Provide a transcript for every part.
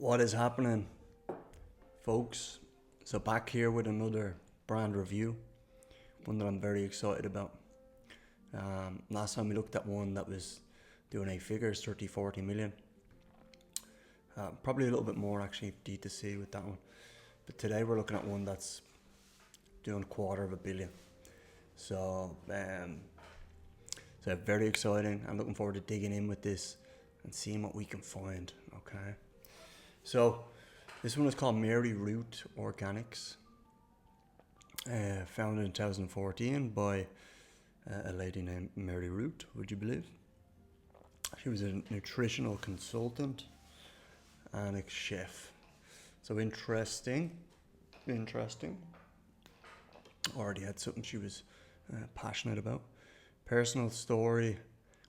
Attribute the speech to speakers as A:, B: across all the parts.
A: What is happening, folks? So back here with another brand review, one that I'm very excited about. Last time we looked at one that was doing 8 figures, 30, 40 million. Probably a little bit more actually D2C with that one. But today we're looking at one that's doing $250 million. So very exciting. I'm looking forward to digging in with this and seeing what we can find. Okay. So this one is called Mary Root Organics. Founded in 2014 by a lady named Mary Root, would you believe? She was a nutritional consultant and a chef. So interesting. Already had something she was passionate about. Personal story,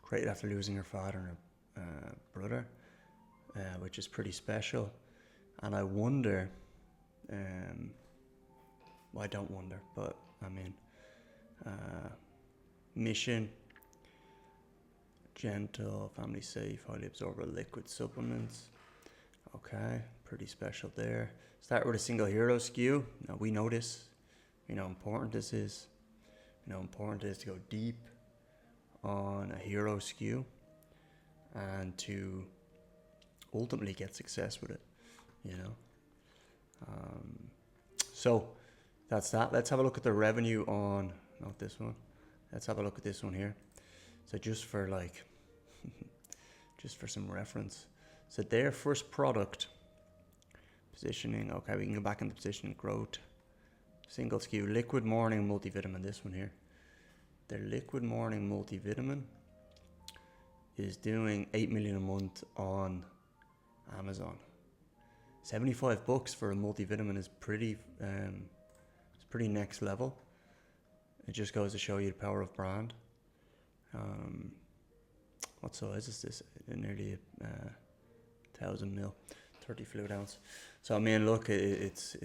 A: created after losing her father and her brother, which is pretty special. And I wonder, well, I don't wonder, but I mean, mission, gentle, family safe, highly absorbable liquid supplements. Okay, pretty special there. Start with a single hero SKU. Now we know this. You know how important this is. You know how important it is to go deep on a hero SKU and to ultimately get success with it, you know. So that's that. Let's have a look at the revenue on, not this one. Let's have a look at this one here. So just for like, just for some reference. So their first product, positioning, okay, we can go back into positioning, growth, single SKU, liquid morning multivitamin, this one here. Their liquid morning multivitamin is doing 8 million a month on Amazon. $75 for a multivitamin is pretty, it's pretty next level. It just goes to show you the power of brand. What size is this? Nearly 1,000 ml, 30 fluid ounce. So I mean, look, it's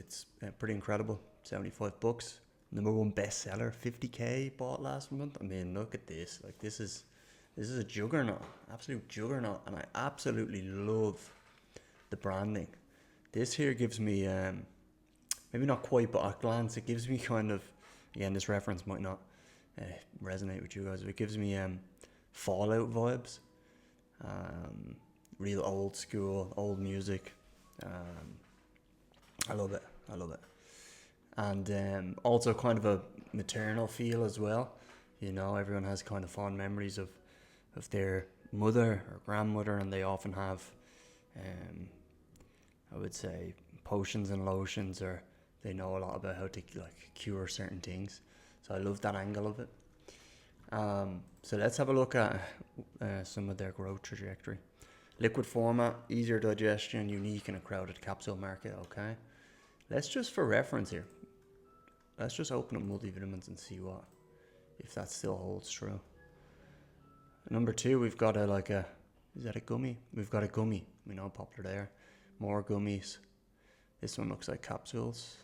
A: pretty incredible. $75. Number one bestseller, 50k bought last month. I mean, look at this. Like this is a juggernaut, absolute juggernaut, and I absolutely love the branding. This here gives me, maybe not quite, but at a glance, it gives me kind of, again, this reference might not resonate with you guys, but it gives me Fallout vibes. Real old school, old music. I love it. And also kind of a maternal feel as well. You know, everyone has kind of fond memories of their mother or grandmother, and they often have, I would say, potions and lotions, or they know a lot about how to like cure certain things. So I love that angle of it. So let's have a look at some of their growth trajectory. Liquid format, easier digestion, unique in a crowded capsule market. Okay, let's just, for reference here, let's just open up multivitamins and see if that still holds true. Number two, we've got is that a gummy? We've got a gummy. We know, popular there. More gummies. This one looks like capsules.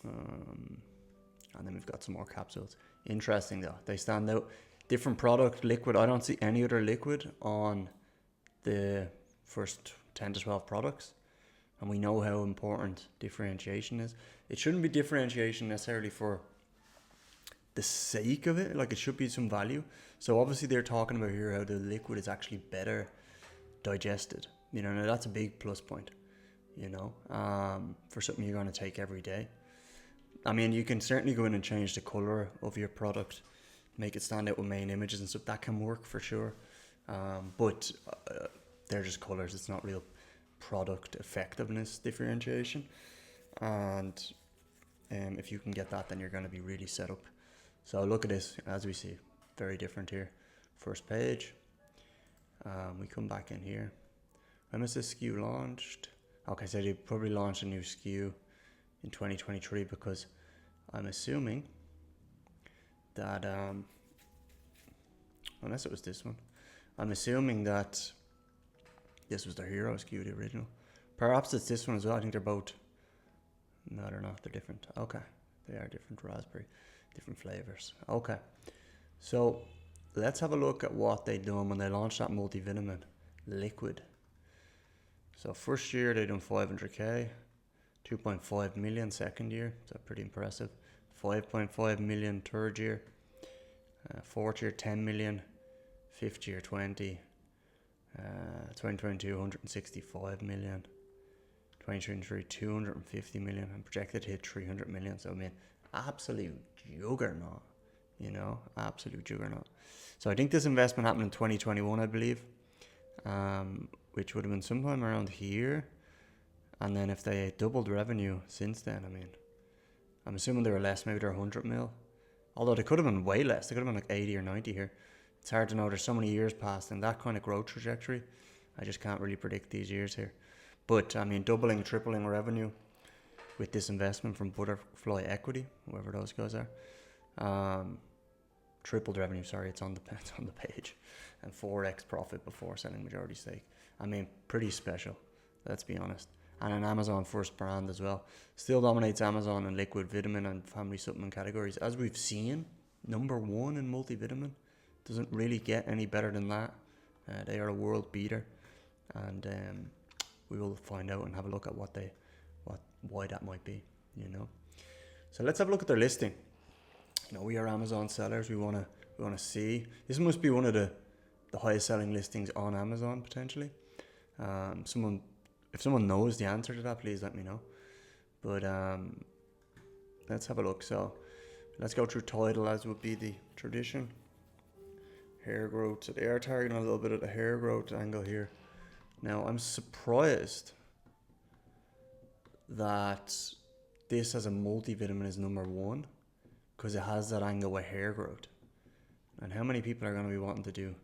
A: And then we've got some more capsules. Interesting though, they stand out. Different product, liquid. I don't see any other liquid on the first 10 to 12 products. And we know how important differentiation is. It shouldn't be differentiation necessarily for the sake of it. Like, it should be some value. So obviously they're talking about here how the liquid is actually better digested. You know, now that's a big plus point, you know, for something you're going to take every day. I mean, you can certainly go in and change the color of your product, make it stand out with main images and stuff. That can work for sure. But they're just colors. It's not real product effectiveness differentiation. And if you can get that, then you're going to be really set up. So look at this, as we see, very different here. First page. We come back in here. When was this SKU launched? Okay, so they probably launched a new SKU in 2023, because I'm assuming that, unless it was this one, I'm assuming that this was their hero SKU, the original. Perhaps it's this one as well. I think they're both, no, they're not, they're different. Okay, they are different, raspberry, different flavors. Okay, so let's have a look at what they done when they launched that multivitamin liquid. So first year they done 500k, 2.5 million second year, so pretty impressive. 5.5 million third year, fourth year 10 million, fifth year 20, 2022 165 million, 2023 250 million, and projected to hit 300 million. So I mean, absolute juggernaut, you know, absolute juggernaut. So I think this investment happened in 2021, I believe, which would have been sometime around here. And then if they doubled revenue since then, I mean, I'm assuming they were less, maybe they're 100 mil. Although they could have been way less. They could have been like 80 or 90 here. It's hard to know. There's so many years past and that kind of growth trajectory. I just can't really predict these years here. But I mean, doubling, tripling revenue with this investment from Butterfly Equity, whoever those guys are. Tripled revenue, sorry, it's on the page. And 4x profit before selling majority stake. I mean, pretty special, let's be honest. And an Amazon first brand as well. Still dominates Amazon in liquid vitamin and family supplement categories. As we've seen, number one in multivitamin. Doesn't really get any better than that. They are a world beater. And we will find out and have a look at why that might be, you know. So let's have a look at their listing. You know, we are Amazon sellers. We wanna see. This must be one of the highest selling listings on Amazon potentially. If someone knows the answer to that, please let me know. But let's have a look. So let's go through title as would be the tradition. Hair growth. So they are targeting a little bit of the hair growth angle here. Now I'm surprised that this as a multivitamin is number one, because it has that angle with hair growth. And how many people are going to be wanting to do?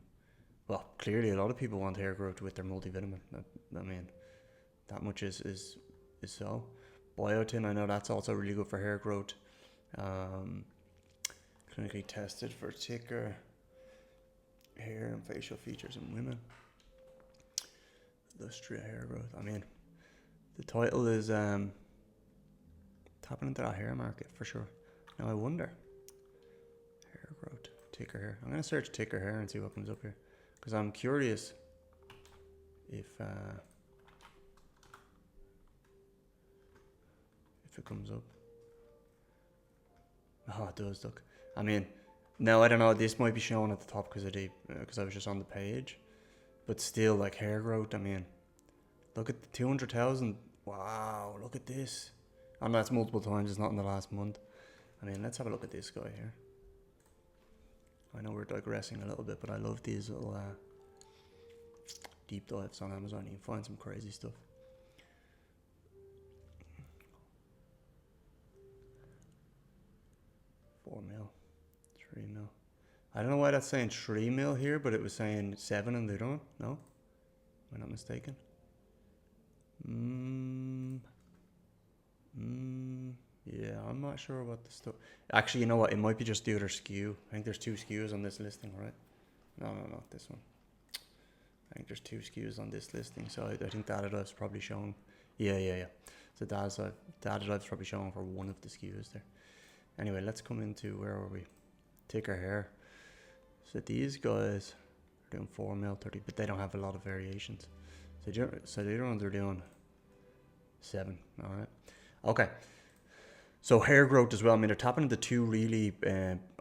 A: Well, clearly a lot of people want hair growth with their multivitamin. I mean, that much is so. Biotin, I know that's also really good for hair growth. Clinically tested for thicker hair and facial features in women. Illustrate hair growth. I mean, the title is tapping into that hair market for sure. Now I wonder, hair growth, thicker hair. I'm gonna search thicker hair and see what comes up here, because I'm curious if it comes up. Oh, it does. Look, I mean, now I don't know. This might be showing at the top because I was just on the page, but still, like hair growth. I mean, look at the 200,000. Wow, look at this. And that's multiple times. It's not in the last month. I mean, let's have a look at this guy here. I know we're digressing a little bit, but I love these little deep dives on Amazon. You can find some crazy stuff. $4 mil, $3 mil. I don't know why that's saying 3 mil here, but it was saying 7 in the other one. No? Am I not mistaken? Yeah, I'm not sure what the stuff. Actually, you know what? It might be just the other SKU. I think there's 2 SKUs on this listing, right? No, not this one. I think there's 2 SKUs on this listing, so I think Data Dive's probably showing. Yeah. So Data Dive's probably showing for one of the SKUs there. Anyway, let's come into, where are we? Thicker hair. So these guys are doing 4 mil 30, but they don't have a lot of variations. So the other ones are doing 7. All right. Okay. So hair growth as well. I mean, they're tapping into 2 really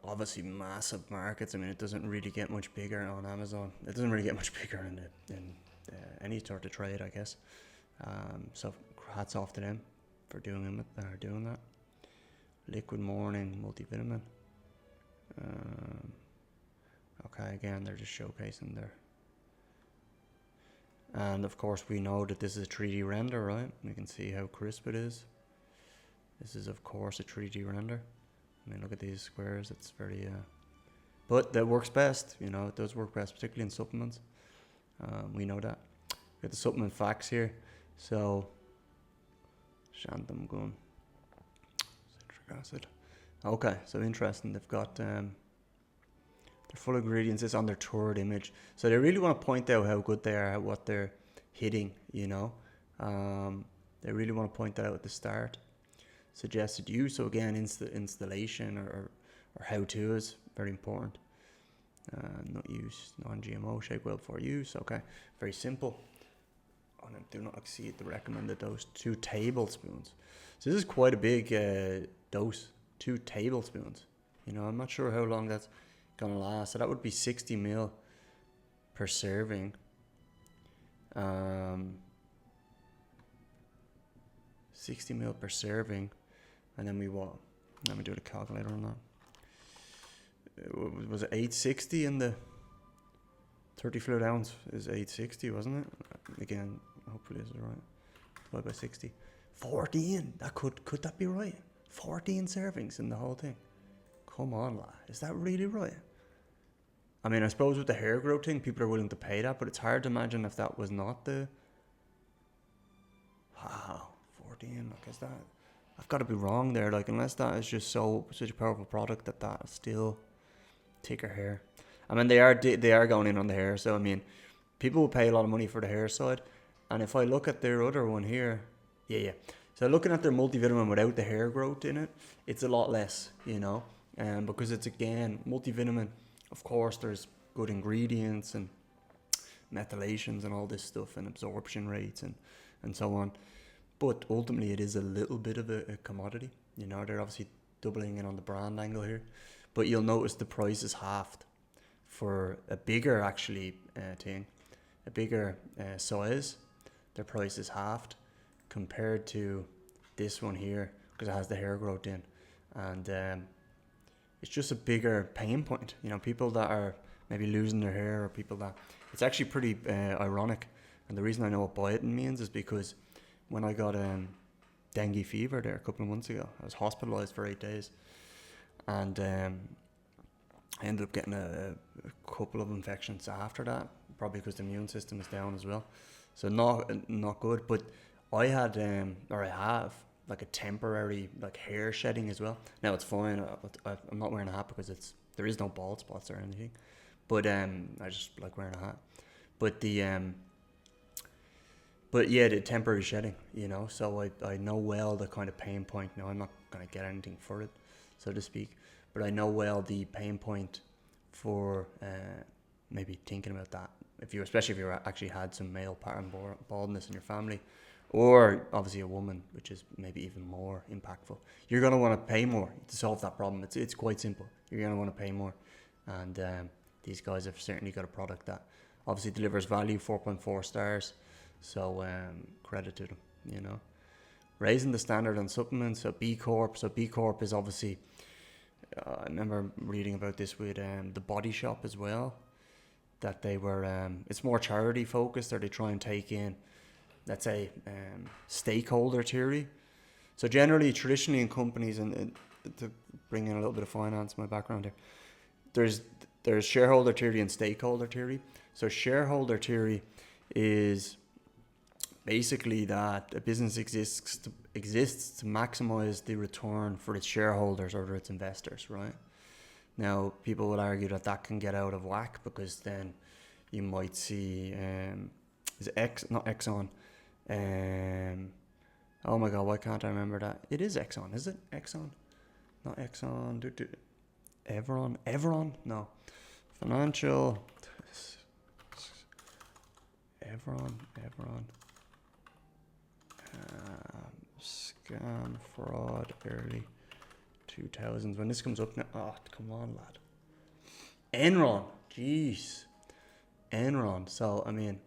A: obviously massive markets. I mean, it doesn't really get much bigger on Amazon. It doesn't really get much bigger in any sort of trade, I guess. So hats off to them for doing that. Liquid morning multivitamin. Okay, again, they're just showcasing there. And of course, we know that this is a 3D render, right? We can see how crisp it is. This is, of course, a 3D render. I mean, look at these squares. It's very, but that works best. You know, it does work best, particularly in supplements. We know that. We got the supplement facts here. So, xanthan gum, citric acid. Okay, so interesting. They've got their full ingredients is on their third image. So they really want to point out how good they are at what they're hitting. You know, they really want to point that out at the start. Suggested use, so again, installation or how-to is very important. Not use, non-GMO, shake well before use. Okay, very simple. and do not exceed the recommended dose, 2 tablespoons. So this is quite a big dose, 2 tablespoons. You know, I'm not sure how long that's gonna last. So that would be 60 ml per serving. 60 ml per serving, and then let me do the calculator on that. Was it 860 in the 30 fluid ounce is 860, wasn't it? Again, hopefully this is right. Divided by 60. 14. That could that be right? 14 servings in the whole thing. Come on, lad. Is that really right? I mean, I suppose with the hair growth thing, people are willing to pay that, but it's hard to imagine if that was not the... Wow, 14. Like, is that... I've got to be wrong there. Like, unless that is just such a powerful product that still take her hair. I mean, they are going in on the hair. So, I mean, people will pay a lot of money for the hair side. And if I look at their other one here, yeah. So looking at their multivitamin without the hair growth in it, it's a lot less, you know. Because it's, again, multivitamin. Of course, there's good ingredients and methylations and all this stuff and absorption rates and so on. But ultimately, it is a little bit of a commodity. You know, they're obviously doubling in on the brand angle here. But you'll notice the price is halved for a bigger, actually, a bigger size. Their price is halved compared to this one here because it has the hair growth in. And it's just a bigger pain point. You know, people that are maybe losing their hair or people that... It's actually pretty ironic. And the reason I know what biotin means is because when I got dengue fever there a couple of months ago, I was hospitalized for 8 days. And I ended up getting a couple of infections after that, probably because the immune system is down as well. So not good. But I had, or I have, like a temporary like hair shedding as well. Now it's fine. I'm not wearing a hat because there is no bald spots or anything. But I just like wearing a hat. But the temporary shedding, you know. So I know well the kind of pain point. Now I'm not gonna get anything for it, so to speak. But I know well the pain point for maybe thinking about that. Especially if you actually had some male pattern baldness in your family, or obviously a woman, which is maybe even more impactful. You're gonna want to pay more to solve that problem. It's quite simple. You're gonna want to pay more, and these guys have certainly got a product that obviously delivers value. 4.4 stars. So credit to them. You know, raising the standard on supplements. So B Corp. So B Corp is obviously. I remember reading about this with the Body Shop as well. That they were, it's more charity focused, or they try and take in, let's say, stakeholder theory. So generally, traditionally in companies, and to bring in a little bit of finance, my background here, there's shareholder theory and stakeholder theory. So shareholder theory is basically that a business exists to maximize the return for its shareholders or its investors, right? Now, people would argue that can get out of whack because then you might see, is it not Exxon? Oh my God, why can't I remember that? It is Exxon, is it? Exxon? Not Exxon. Evron? No. Financial. Evron. Scam, fraud, early 2000s. When this comes up now, come on, lad. Enron, jeez, Enron. So I mean,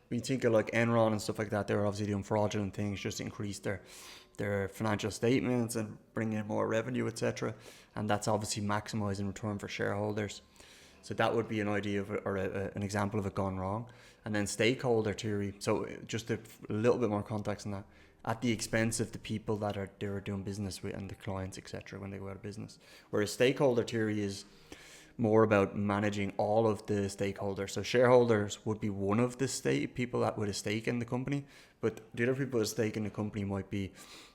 A: when you think of like Enron and stuff like that, they're obviously doing fraudulent things just to increase their financial statements and bring in more revenue, etc. And that's obviously maximizing return for shareholders. So that would be an idea of an example of it gone wrong. And then stakeholder theory. So just a little bit more context on that. At the expense of the people that they were doing business with and the clients, etc. when they go out of business. Whereas stakeholder theory is more about managing all of the stakeholders. So shareholders would be one of the people that would have stake in the company. But the other people with a stake in the company might be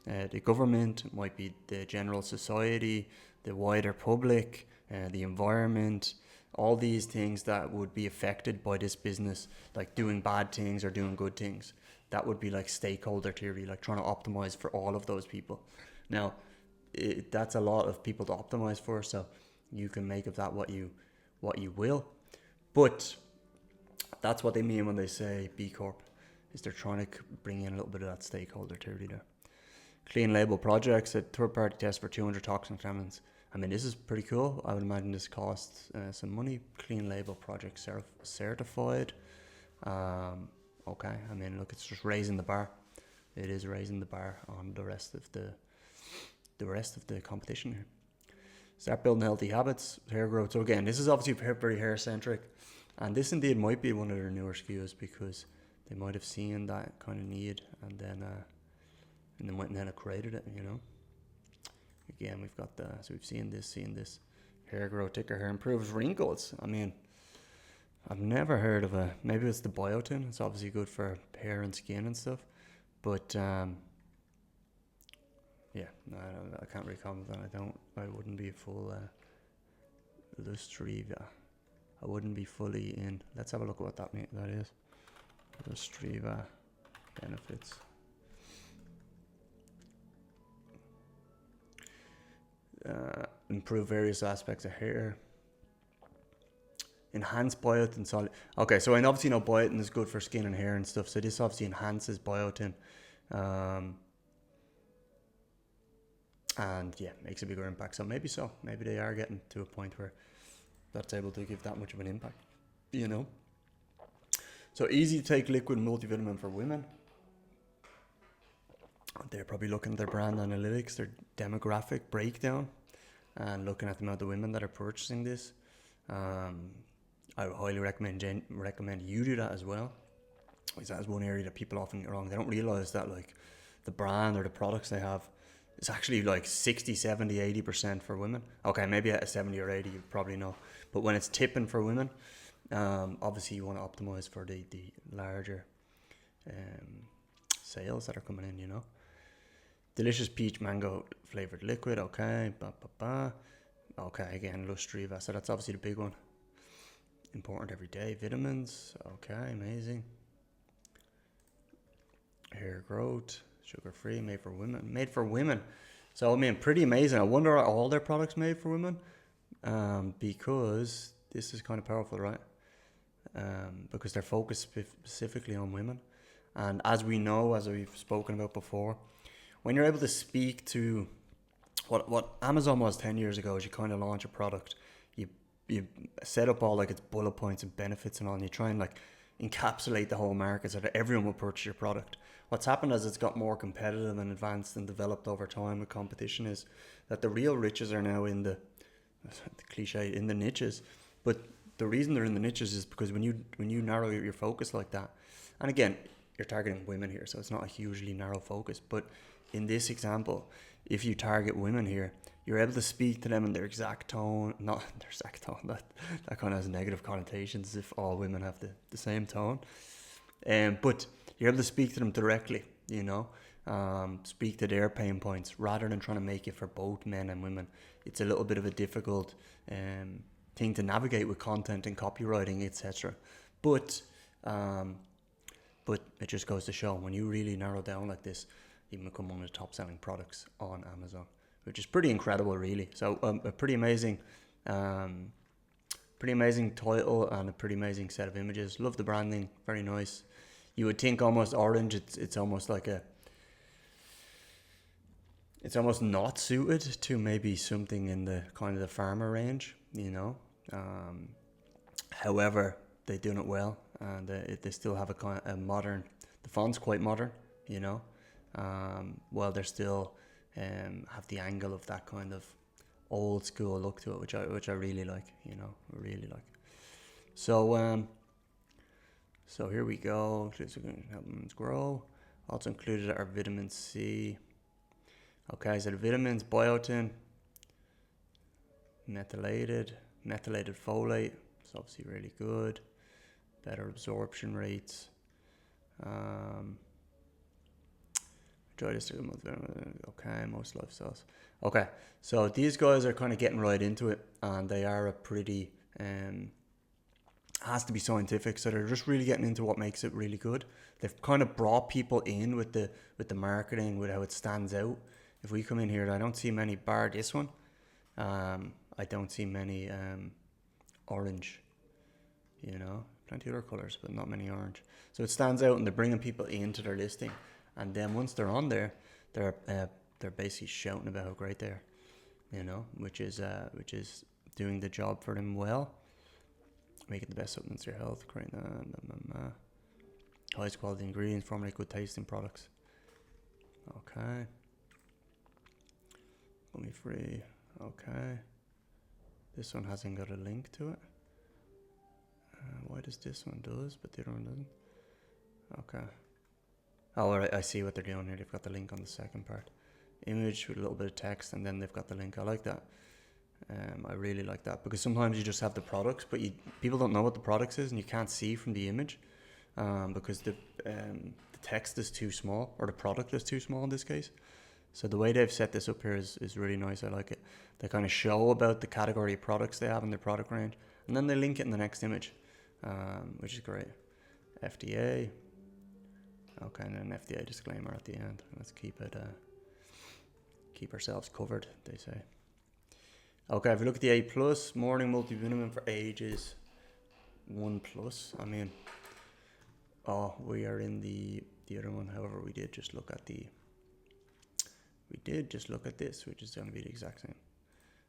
A: the government, might be the general society, the wider public, the environment, all these things that would be affected by this business, like doing bad things or doing good things. That would be like stakeholder theory, like trying to optimize for all of those people. Now, that's a lot of people to optimize for, so you can make of that what you will. But that's what they mean when they say B Corp. is they're trying to bring in a little bit of that stakeholder theory there. Clean label projects, a third-party test for 200 toxin contaminants. I mean, this is pretty cool. I would imagine this costs some money. Clean label project certified. Okay, I mean, look, it's just raising the bar. It is raising the bar on the rest of the competition here. Start building healthy habits, hair growth. So again, this is obviously very hair centric, and this indeed might be one of their newer SKUs because they might have seen that kind of need and then went and then created it. You know. Again, we've got so we've seen this hair growth, thicker hair, improves wrinkles. I mean, I've never heard of maybe it's the biotin. It's obviously good for hair and skin and stuff, but yeah, I can't really comment on it. I wouldn't be full Lustriva. I wouldn't be fully in. Let's have a look at what that is. Lustriva benefits. Improve various aspects of hair. Enhance biotin solid. Okay, so I obviously know biotin is good for skin and hair and stuff. So this obviously enhances biotin, and yeah, makes a bigger impact. So maybe they are getting to a point where that's able to give that much of an impact. You know. So easy to take liquid multivitamin for women. They're probably looking at their brand analytics, their demographic breakdown, and looking at the amount of women that are purchasing this. I would highly recommend you do that as well, because that's one area that people often get wrong. They don't realize that like the brand or the products they have is actually like 60, 70, 80% for women. Okay, maybe at a 70 or 80, you probably know. But when it's tipping for women, obviously you want to optimize for the larger sales that are coming in, you know. Delicious peach mango flavored liquid. Okay. Okay, again, Lustriva. So that's obviously the big one. Important every day. Vitamins. Okay, amazing. Hair growth. Sugar free. Made for women. So, I mean, pretty amazing. I wonder are all their products made for women? Because this is kind of powerful, right? Because they're focused specifically on women. And as we know, as we've spoken about before, when you're able to speak to what Amazon was 10 years ago, is you kind of launch a product, you set up all like its bullet points and benefits and all, and you try and like encapsulate the whole market so that everyone will purchase your product. What's happened as it's got more competitive and advanced and developed over time with competition is that the real riches are now in the cliche, in the niches. But the reason they're in the niches is because when you narrow your focus like that, and again, you're targeting women here, so it's not a hugely narrow focus, but in this example, if you target women here, you're able to speak to them in their exact tone, not their exact tone, that kind of has negative connotations if all women have the same tone. But you're able to speak to them directly, you know, speak to their pain points rather than trying to make it for both men and women. It's a little bit of a difficult thing to navigate with content and copywriting, etc. But it just goes to show when you really narrow down like this, you become one of the top selling products on Amazon, which is pretty incredible, really. So a pretty amazing title and a pretty amazing set of images. Love the branding, very nice. You would think almost orange. It's almost like it's almost not suited to maybe something in the kind of the farmer range, you know. However, they're doing it well, and they still have a modern. The font's quite modern, you know. While they're still have the angle of that kind of old school look to it, which I really like, you know, really like. So here we go. Help them grow. Also included are vitamin C. Okay, so the vitamins, biotin, methylated folate. It's obviously really good. Better absorption rates. Enjoy this. Okay, most lifestyles. Okay, so these guys are kind of getting right into it, and they are a pretty has to be scientific. So they're just really getting into what makes it really good. They've kind of brought people in with the marketing, with how it stands out. If we come in here, I don't see many, bar this one. I don't see many orange. You know, plenty other colors, but not many orange. So it stands out, and they're bringing people into their listing, and then once they're on there, they're basically shouting about how great they are, you know, which is doing the job for them well. Making the best supplements for your health, creating highest quality ingredients, formulate good tasting products. Okay. Gummy free. Okay. This one hasn't got a link to it. Why does this one does, but the other one doesn't? Okay. Oh, alright, I see what they're doing here. They've got the link on the second part. Image with a little bit of text, and then they've got the link. I like that. I really like that, because sometimes you just have the products, but people don't know what the products is, and you can't see from the image, because the text is too small, or the product is too small in this case. So the way they've set this up here is really nice. I like it. They kind of show about the category of products they have in their product range, and then they link it in the next image, which is great. FDA. Okay, and then an FDA disclaimer at the end. Let's keep keep ourselves covered, they say. Okay, if you look at the A+, morning multivitamin for ages 1+. I mean, we are in the other one. However, we did just look at this, which is going to be the exact same.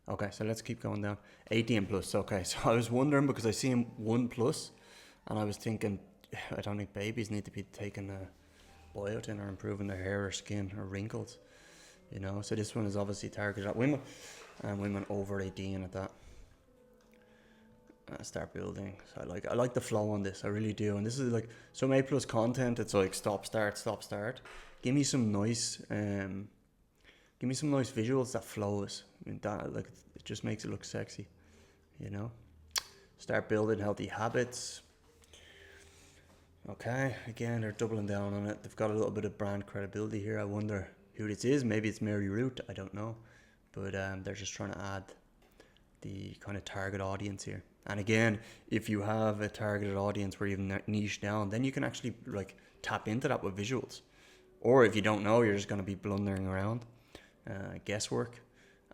A: Okay, so let's keep going down. 18+. Okay, so I was wondering, because I see 1+, and I was thinking, I don't think babies need to be taking a biotin or improving their hair or skin or wrinkles, you know. So this one is obviously targeted at women, and women over 18 at that. Start building. So I like the flow on this. I really do. And this is like some A+ content. It's like stop, start. Give me some nice visuals that flows. I mean, that, like, it just makes it look sexy, you know. Start building healthy habits. Okay, again, they're doubling down on it. They've got a little bit of brand credibility here. I wonder who this is. Maybe it's Mary Root. I don't know. But they're just trying to add the kind of target audience here. And again, if you have a targeted audience where you've niched down, then you can actually like tap into that with visuals. Or if you don't know, you're just going to be blundering around, guesswork,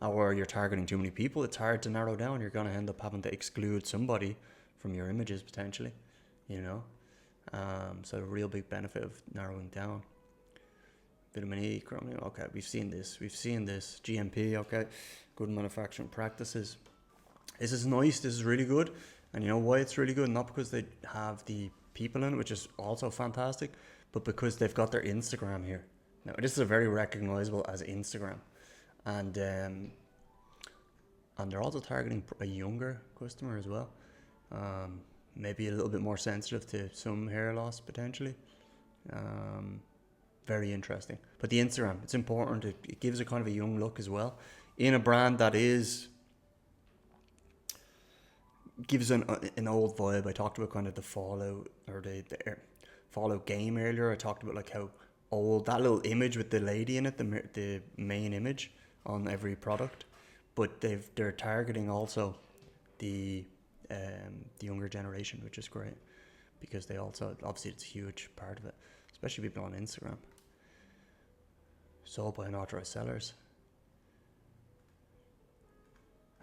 A: or you're targeting too many people. It's hard to narrow down. You're going to end up having to exclude somebody from your images potentially, you know. So a real big benefit of narrowing down. Vitamin E, chromium. Okay, we've seen this. GMP. Okay, good manufacturing practices. This is nice. This is really good. And you know why it's really good? Not because they have the people in it, which is also fantastic, but because they've got their Instagram here. Now, this is a very recognizable as Instagram. And they're also targeting a younger customer as well. Maybe a little bit more sensitive to some hair loss potentially. Very interesting. But the Instagram, it's important. It gives a kind of a young look as well in a brand that gives an old vibe. I talked about kind of the Fallout or the Fallout game earlier. I talked about like how old that little image with the lady in it, the main image on every product. But they're targeting also the younger generation, which is great, because they also, obviously it's a huge part of it, especially people on Instagram. Sold by unauthorized sellers.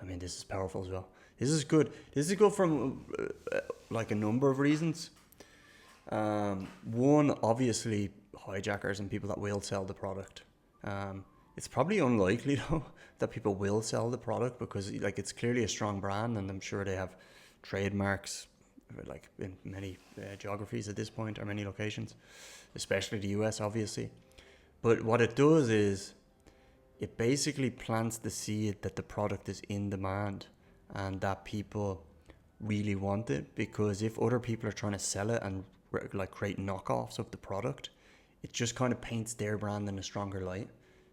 A: I mean, this is powerful as well. This is good from like a number of reasons. One, obviously hijackers and people that will sell the product. It's probably unlikely though that people will sell the product, because like it's clearly a strong brand, and I'm sure they have trademarks like in many geographies at this point, or many locations, especially the US obviously. But what it does is it basically plants the seed that the product is in demand and that people really want it, because if other people are trying to sell it and like create knockoffs of the product, it just kind of paints their brand in a stronger light,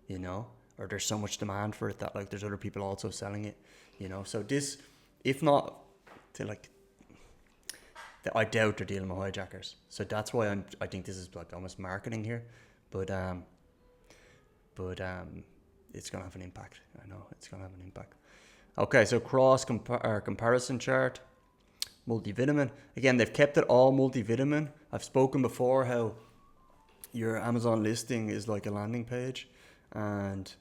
A: you know, or there's so much demand for it that like there's other people also selling it, you know. So this, if not to like, I doubt they're dealing with hijackers. So that's why I think this is like almost marketing here, but it's gonna have an impact. I know it's gonna have an impact. Okay, so comparison chart, multivitamin. Again, they've kept it all multivitamin. I've spoken before how your Amazon listing is like a landing page, and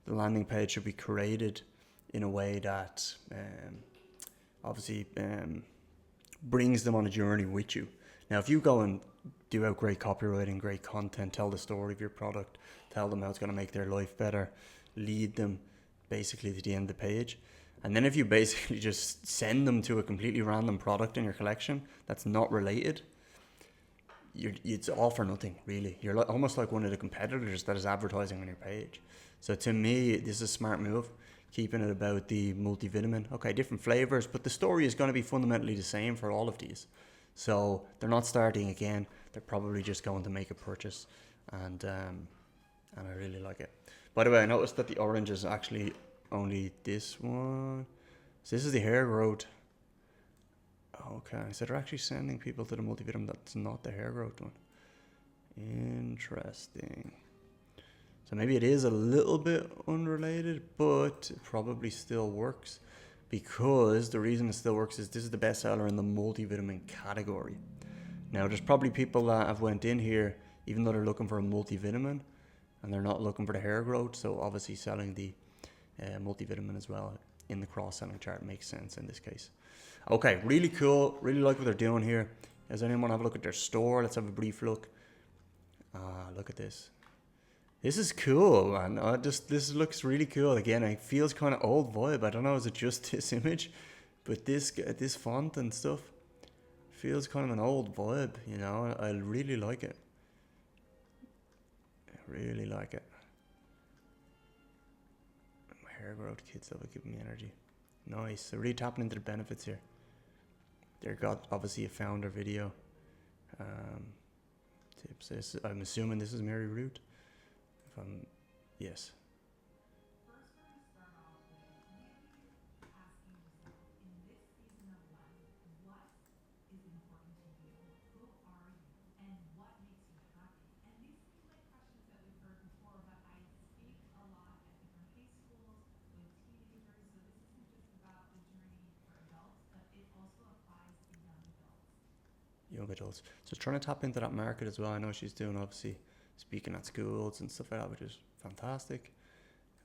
A: the landing page should be created in a way that obviously brings them on a journey with you. Now, if you go and do out great copywriting, great content, tell the story of your product, tell them how it's going to make their life better, lead them basically to the end of the page. And then if you basically just send them to a completely random product in your collection that's not related, it's all for nothing, really. You're almost like one of the competitors that is advertising on your page. So to me, this is a smart move, keeping it about the multivitamin. Okay, different flavors, but the story is going to be fundamentally the same for all of these. So they're not starting again. They're probably just going to make a purchase, and I really like it. By the way, I noticed that the orange is actually only this one. So this is the hair growth. Okay, so they're actually sending people to the multivitamin that's not the hair growth one. Interesting. So maybe it is a little bit unrelated, but it probably still works, because the reason it still works is this is the best seller in the multivitamin category. Now, there's probably people that have went in here, even though they're looking for a multivitamin, and they're not looking for the hair growth. So obviously selling the multivitamin as well in the cross-selling chart makes sense in this case. Okay, really cool. Really like what they're doing here. Does anyone have a look at their store? Let's have a brief look. Look at this. This is cool, man. This looks really cool. Again, it feels kind of old vibe. I don't know, is it just this image? But this font and stuff feels kind of an old vibe, you know. I really like it. I really like it. My hair growth kits that will give me energy. Nice. So really tapping into the benefits here. They've got obviously a founder video. Tips. I'm assuming this is Mary Root. Yes.
B: First, we're going to start off with really asking yourself, in this season of life, what is important to you? Who are you? And what makes you happy? And these seem like questions that we've heard before, but I speak a lot at different high schools with teenagers, so this isn't just about the journey for adults, but it also applies to young adults.
A: Young adults. So trying to tap into that market as well. I know she's doing obviously speaking at schools and stuff like that, which is fantastic.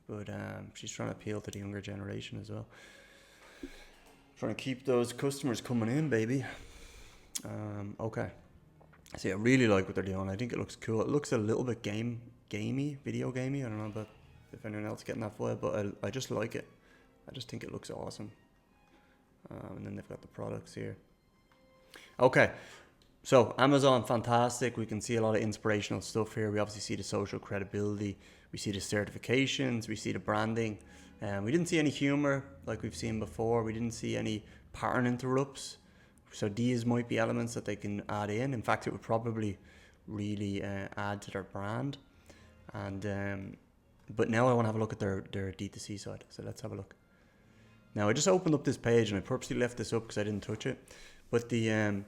A: But she's trying to appeal to the younger generation as well. Trying to keep those customers coming in, baby. Okay. So yeah, I really like what they're doing. I think it looks cool. It looks a little bit gamey, video gamey. I don't know about if anyone else getting that vibe, but I just like it. I just think it looks awesome. And then they've got the products here. Okay. So Amazon, fantastic. We can see a lot of inspirational stuff here. We obviously see the social credibility. We see the certifications. We see the branding. We didn't see any humor like we've seen before. We didn't see any pattern interrupts. So these might be elements that they can add in. In fact, it would probably really add to their brand. And but now I want to have a look at their D2C side. So let's have a look. Now I just opened up this page and I purposely left this up because I didn't touch it. But the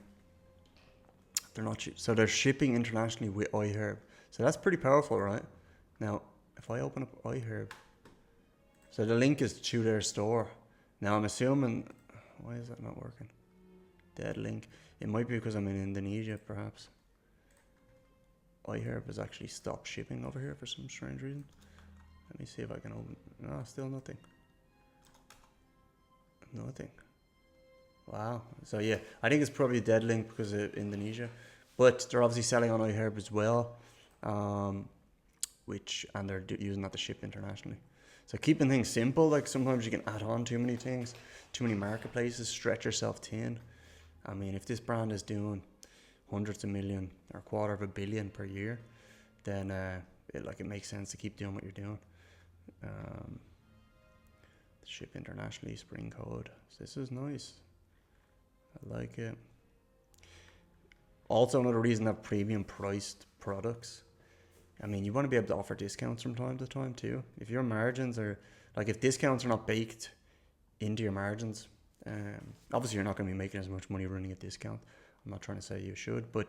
A: they're not so they're shipping internationally with iHerb. So that's pretty powerful, right? Now, if I open up iHerb, so the link is to their store. Now I'm assuming, why is that not working? Dead link. It might be because I'm in Indonesia, perhaps. iHerb has actually stopped shipping over here for some strange reason. Let me see if I can open. No, still nothing. Nothing. Wow. So yeah, I think it's probably a dead link because of Indonesia, but they're obviously selling on iHerb as well, and they're using that to ship internationally. So keeping things simple, like sometimes you can add on too many things, too many marketplaces, stretch yourself thin. I mean, if this brand is doing hundreds of million or $250 million per year, then it makes sense to keep doing what you're doing. Ship internationally, spring code. So this is nice. I like it. Also, another reason to have premium priced products. I mean, you want to be able to offer discounts from time to time too. If your margins are, like if discounts are not baked into your margins, obviously you're not going to be making as much money running a discount. I'm not trying to say you should, but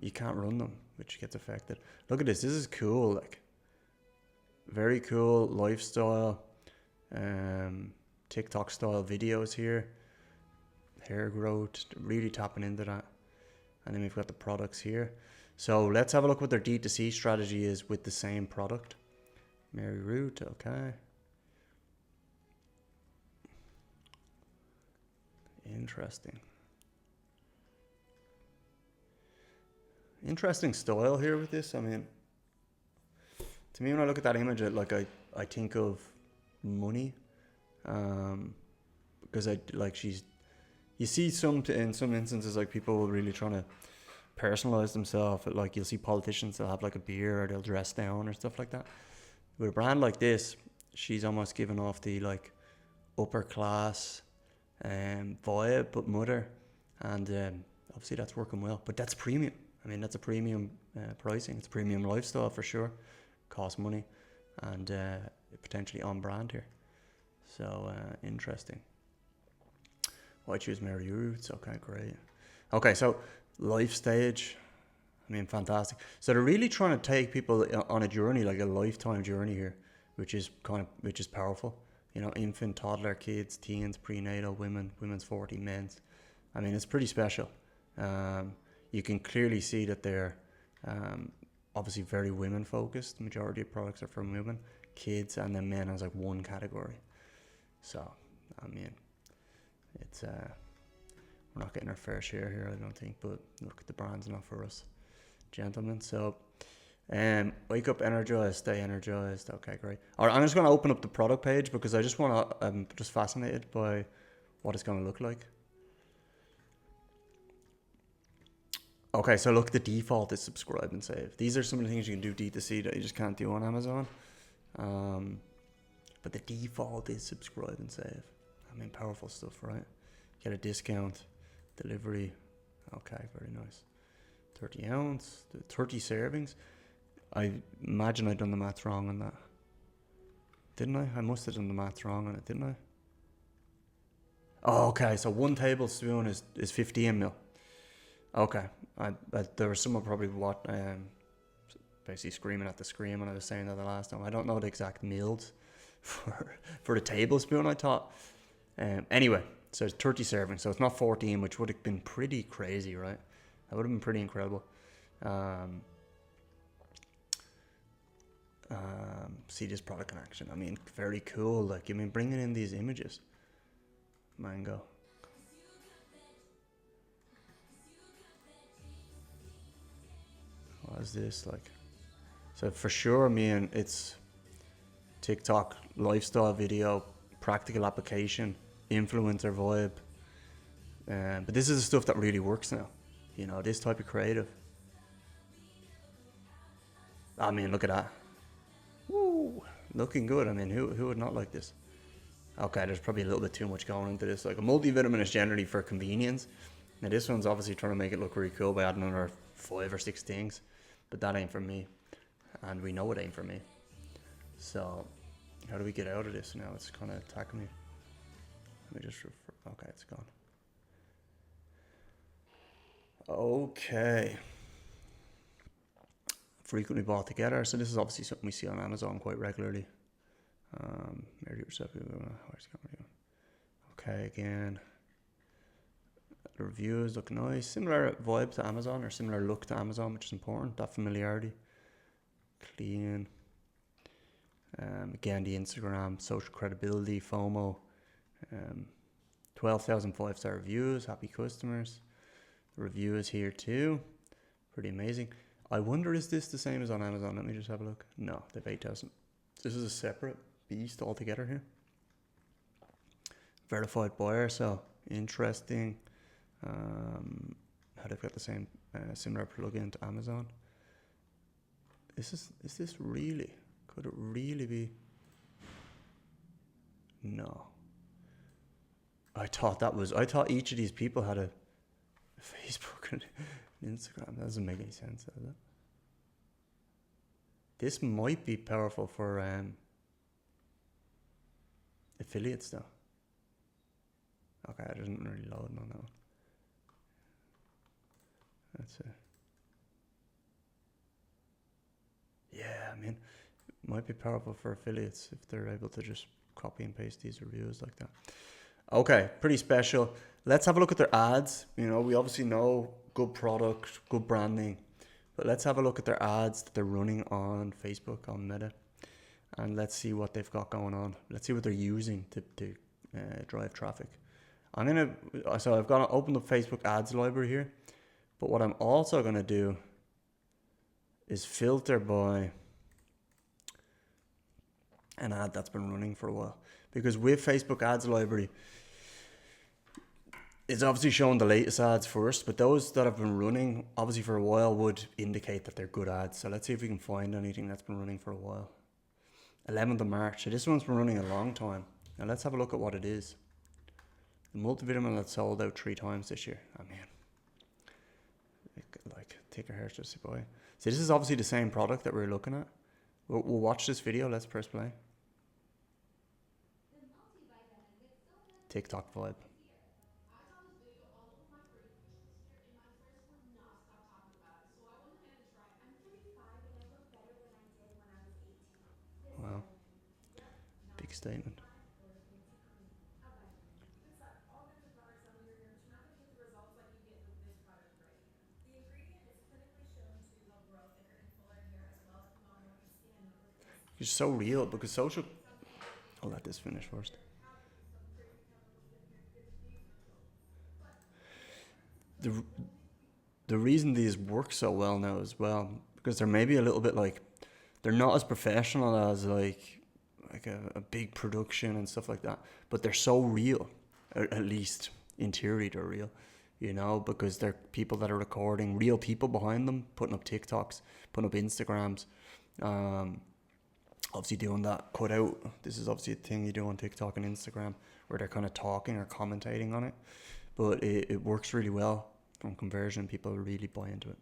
A: you can't run them, which gets affected. Look at this. This is cool. Like, very cool lifestyle, TikTok style videos here. Hair growth, really tapping into that. And then we've got the products here. So let's have a look what their D2C strategy is with the same product. Mary Root, okay. Interesting. Interesting style here with this. I mean, to me, when I look at that image, I think of money, because you see in some instances like people really trying to personalize themselves. Like you'll see politicians, they'll have like a beer or they'll dress down or stuff like that. With a brand like this, she's almost giving off the like upper class vibe, but mother, and obviously that's working well. But that's premium. I mean, that's a premium pricing. It's a premium lifestyle for sure. Costs money, and potentially on brand here. So interesting. Why choose Mary Roots? Okay, great. Okay, so life stage. I mean, fantastic. So they're really trying to take people on a journey, like a lifetime journey here, which is powerful. You know, infant, toddler, kids, teens, prenatal, women's 40, men's. I mean, it's pretty special. You can clearly see that they're obviously very women focused. The majority of products are for women, kids, and then men as like one category. So, I mean, it's we're not getting our fair share here, I don't think. But look, the brand's not for us, gentlemen. So, wake up energized, stay energized. Okay, great. All right, I'm just going to open up the product page because I just want to. I'm just fascinated by what it's going to look like. Okay, so look, the default is subscribe and save. These are some of the things you can do D2C that you just can't do on Amazon. But the default is subscribe and save. I mean, powerful stuff, right? Get a discount, delivery. Okay, very nice. 30 ounce, 30 servings. I imagine I'd done the maths wrong on that. Didn't I? I must have done the maths wrong on it, didn't I? Oh, okay, so 1 tablespoon is 15 ml. Okay, there was someone probably basically screaming at the screen when I was saying that the last time. I don't know the exact mils for the tablespoon, I thought. Anyway, so it's 30 servings, so it's not 14, which would have been pretty crazy, right? That would have been pretty incredible. See this product in action. I mean, very cool. Like, I mean, bringing in these images. Mango. What is this like? So for sure, I mean, it's TikTok lifestyle video, practical application, influencer vibe. But this is the stuff that really works now. You know, this type of creative. I mean, look at that. Woo, looking good. I mean, who would not like this? Okay, there's probably a little bit too much going into this. Like, a multivitamin is generally for convenience. Now this one's obviously trying to make it look really cool by adding another 5 or 6 things. But that ain't for me. And we know it ain't for me. So, how do we get out of this now? It's kind of attacking me. Let me just refer. Okay, it's gone. Okay. Frequently bought together. So this is obviously something we see on Amazon quite regularly. Okay, again. The reviews look nice. Similar vibe to Amazon, or similar look to Amazon, which is important. That familiarity. Clean. Again, the Instagram, social credibility, FOMO. 12,000 5-star reviews. Happy customers. The review is here too. Pretty amazing. I wonder, is this the same as on Amazon? Let me just have a look. No, they've 8,000. This is a separate beast altogether here. Verified buyer, so interesting. How they've got the same similar plugin to Amazon. Is this really? Could it really be? No. I thought each of these people had a Facebook and Instagram. That doesn't make any sense, does it? This might be powerful for affiliates though. Okay, I didn't really load on that one. That's it. Yeah, I mean, it might be powerful for affiliates if they're able to just copy and paste these reviews like that. Okay, pretty special. Let's have a look at their ads. You know, we obviously know good product, good branding, but let's have a look at their ads that they're running on Facebook, on Meta, and let's see what they've got going on. Let's see what they're using to drive traffic. So I've got to open the Facebook ads library here, but what I'm also going to do is filter by an ad that's been running for a while. Because with Facebook Ads Library, it's obviously showing the latest ads first, but those that have been running obviously for a while would indicate that they're good ads. So let's see if we can find anything that's been running for a while. 11th of March. So this one's been running a long time. Now let's have a look at what it is. The multivitamin that sold out 3 times this year. Oh man. Like, take a hair just to buy. So this is obviously the same product that we're looking at. We'll watch this video. Let's press play. TikTok vibe. Wow. Big statement. It's so real because social. I'll let this finish first. The the reason these work so well now as well because they're maybe a little bit like they're not as professional as like a big production and stuff like that, but they're so real. At least in theory, they're real. You know, because they're people that are recording, real people behind them, putting up TikToks, putting up Instagrams. Obviously doing that cut out. This is obviously a thing you do on TikTok and Instagram where they're kind of talking or commentating on it. But it works really well from conversion. People really buy into it.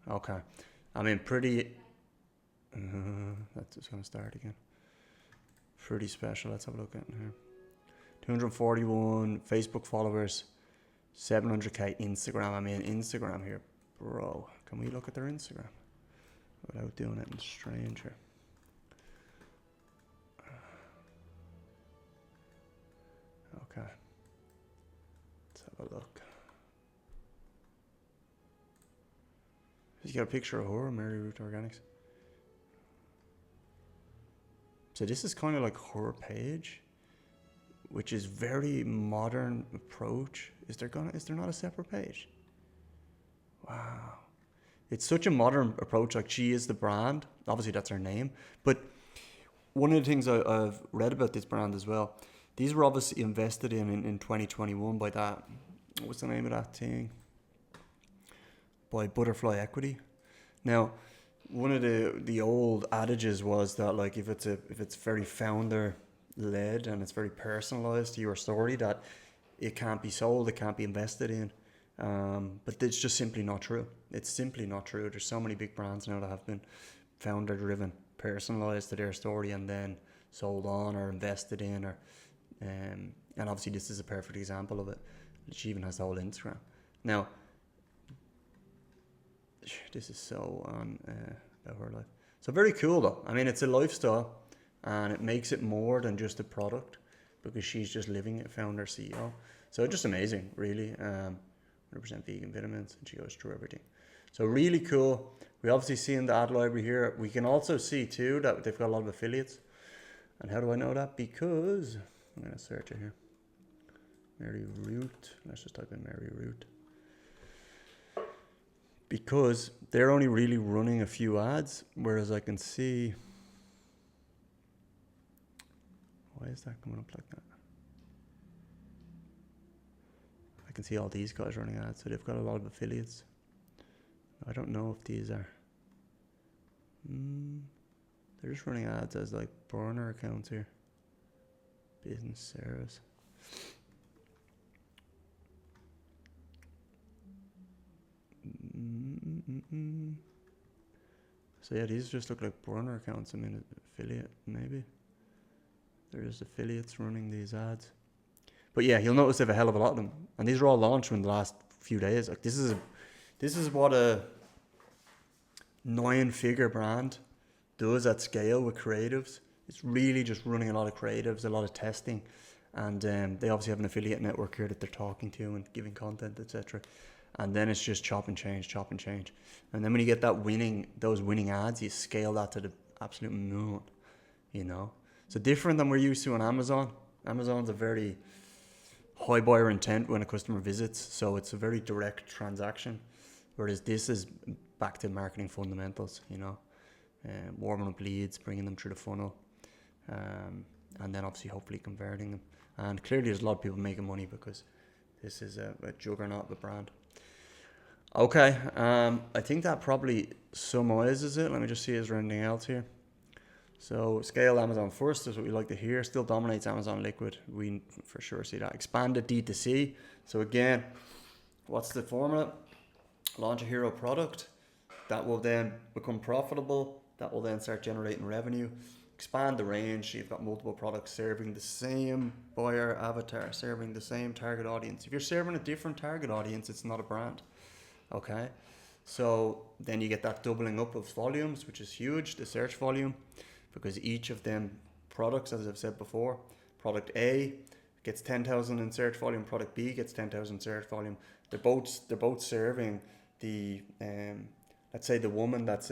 A: Okay. I mean, pretty. That's just going to start again. Pretty special. Let's have a look at it here. 241 Facebook followers, 700k Instagram. I mean, Instagram here, bro. Can we look at their Instagram without doing it in strange here? Okay. Let's have a look. You got a picture of her, Mary Root Organics. So this is kind of like her page, which is very modern approach. Is there not a separate page? Wow. It's such a modern approach. Like, she is the brand. Obviously that's her name. But one of the things I've read about this brand as well, these were obviously invested in 2021 by that, what's the name of that thing? By Butterfly Equity. Now, one of the old adages was that, like, if it's very founder led and it's very personalized to your story, that it can't be sold, it can't be invested in. But it's just simply not true. It's simply not true. There's so many big brands now that have been founder driven, personalized to their story, and then sold on or invested in, or and obviously this is a perfect example of it. She even has the whole Instagram. Now, this is so on about her life. So very cool though. I mean, it's a lifestyle, and it makes it more than just a product because she's just living it, founder, CEO. So just amazing, really. 100% vegan vitamins, and she goes through everything. So really cool. We obviously see in the ad library here. We can also see too that they've got a lot of affiliates. And how do I know that? Because I'm going to search it here. Mary Root. Let's just type in Mary Root. Because they're only really running a few ads, whereas I can see. Why is that coming up like that? I can see all these guys running ads, so they've got a lot of affiliates. I don't know if these are. They're just running ads as like burner accounts here. Business service. So yeah, these just look like burner accounts. I mean, affiliate maybe. They're just affiliates running these ads. But yeah, you'll notice they have a hell of a lot of them, and these are all launched in the last few days. Like, this is what a 9-figure brand does at scale with creatives. It's really just running a lot of creatives, a lot of testing, and they obviously have an affiliate network here that they're talking to and giving content, etc. and then it's just chop and change, chop and change. And then when you get those winning ads, you scale that to the absolute moon, you know. So different than we're used to on Amazon. Amazon's a very high buyer intent when a customer visits, so it's a very direct transaction. Whereas this is back to marketing fundamentals, you know, warming up leads, bringing them through the funnel, and then obviously hopefully converting them. And clearly there's a lot of people making money because this is a juggernaut of a brand. Okay, I think that probably summarizes it. Let me just see, is there anything else here? So scale Amazon first is what we like to hear. Still dominates Amazon liquid. We for sure see that. Expanded D2C. So again, what's the formula? Launch a hero product. That will then become profitable. That will then start generating revenue. Expand the range. You've got multiple products serving the same buyer avatar, serving the same target audience. If you're serving a different target audience, it's not a brand. Okay. So then you get that doubling up of volumes, which is huge, the search volume, because each of them products, as I've said before, product A gets 10,000 in search volume, product B gets 10,000 search volume. They're both serving the let's say the woman that's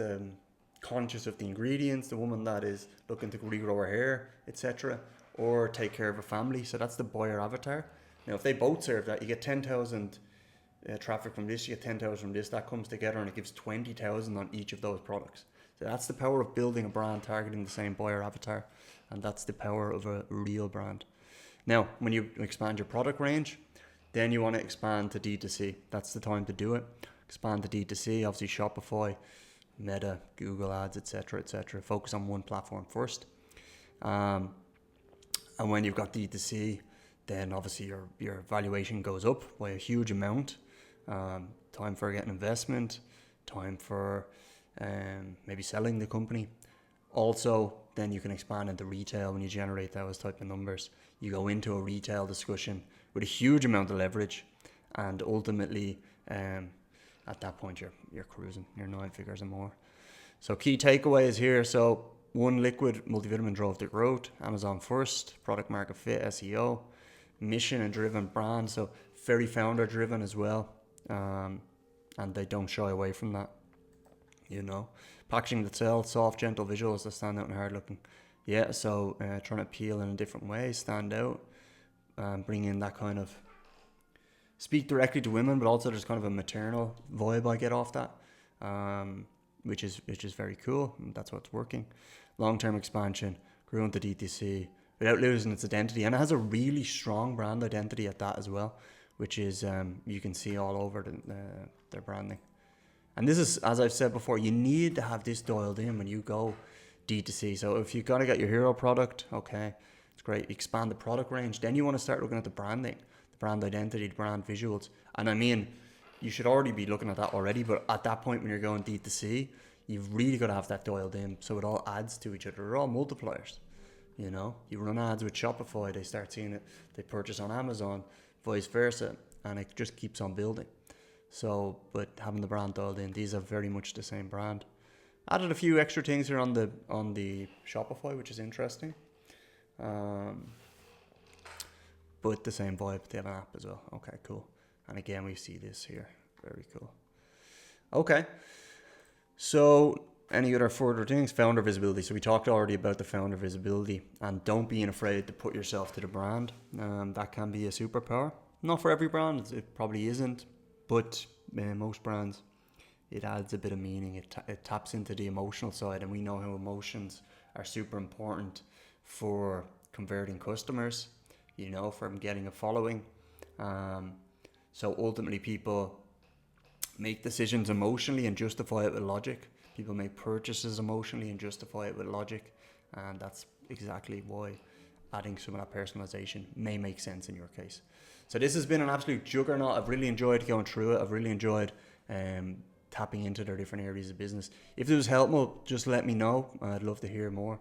A: conscious of the ingredients, the woman that is looking to regrow her hair, etc., or take care of a family. So that's the buyer avatar. Now, if they both serve that, you get 10,000 traffic from this, you get 10,000 from this. That comes together and it gives 20,000 on each of those products. So that's the power of building a brand targeting the same buyer avatar, and that's the power of a real brand. Now, when you expand your product range, then you want to expand to D2C. That's the time to do it. Expand to D2C, obviously Shopify, Meta, Google Ads, etc., etc. Focus on one platform first. And when you've got D2C, then obviously your valuation goes up by a huge amount. Time for getting investment, time for maybe selling the company. Also, then you can expand into retail when you generate those type of numbers. You go into a retail discussion with a huge amount of leverage, and ultimately, at that point, you're cruising. You're 9 figures or more. So key takeaways here. So one, liquid multivitamin drove the growth. Amazon first, product market fit, SEO, mission and driven brand. So very founder driven as well. And they don't shy away from that, you know. Packaging that sells, soft, gentle visuals that stand out and hard looking. Yeah, so trying to appeal in a different way, stand out, bring in that kind of, speak directly to women, but also there's kind of a maternal vibe I get off that, which is very cool, and that's what's working. Long-term expansion, grew into DTC without losing its identity, and it has a really strong brand identity at that as well, which is you can see all over their branding. And this is, as I've said before, you need to have this dialed in when you go D2C. So if you've got to get your hero product, okay, it's great. Expand the product range. Then you want to start looking at the branding, the brand identity, the brand visuals. And I mean, you should already be looking at that already, but at that point when you're going D2C, you've really got to have that dialed in so it all adds to each other. They're all multipliers, you know. You run ads with Shopify, they start seeing it, they purchase on Amazon, vice versa, and it just keeps on building. So, but having the brand dialed in, these are very much the same brand. Added a few extra things here on the Shopify, which is interesting. But the same vibe. They have an app as well. Okay, cool. And again, we see this here. Very cool. Okay. So, any other further things? Founder visibility. So we talked already about the founder visibility, and don't be afraid to put yourself to the brand. That can be a superpower. Not for every brand. It probably isn't. But most brands, it adds a bit of meaning. It taps into the emotional side, and we know how emotions are super important for converting customers, you know, from getting a following. So ultimately people make decisions emotionally and justify it with logic. People make purchases emotionally and justify it with logic. And that's exactly why adding some of that personalization may make sense in your case. So this has been an absolute juggernaut. I've really enjoyed going through it. I've really enjoyed tapping into their different areas of business. If it was helpful, just let me know. I'd love to hear more.